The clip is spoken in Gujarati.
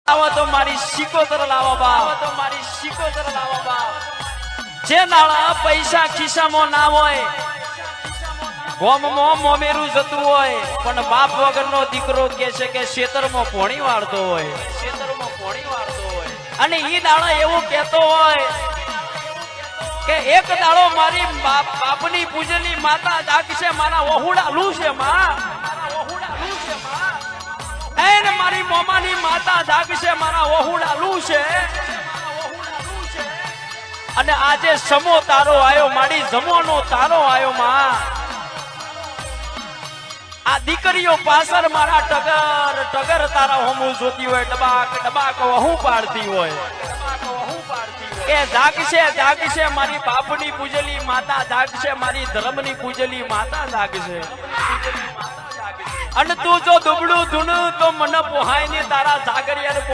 આવો તો મારી શિકોતર લાવો બાપ, તો મારી શિકોતર લાવો બાપ। જે નાળા પૈસા ખિસ્સામાં ના હોય, ગોમમાં મોમેરું જતું હોય, પણ બાપ વગરનો દીકરો કે છે કે ખેતરમાં પોણી વાળતો હોય, ખેતરમાં પોણી વાળતો હોય, અને ઈ દાડો એવું કહેતો હોય કે એક દાડો મારી બાપની પૂજેલી માતા જાગશે, મારા વહુડા લૂ છે માં, એને મારી મોમાની માતા જાગશે, મારા વહુડા લૂ છે। અને આજે સમો તારો આયો, મારી જમોનો તારો આયો માં। આ દીકરીઓ પાછળ મારા ટગર ટગર તારા હોમું જોતી હોય, ડબાક ડબાક વહુ પાડતી હોય, એ જાગશે જાગશે, મારી બાપની પૂજેલી માતા જાગશે, મારી ધર્મની પૂજેલી માતા જાગશે। અને તું જો દુબળું ધૂણું તો મને પોહાય ને તારા જાગરિયા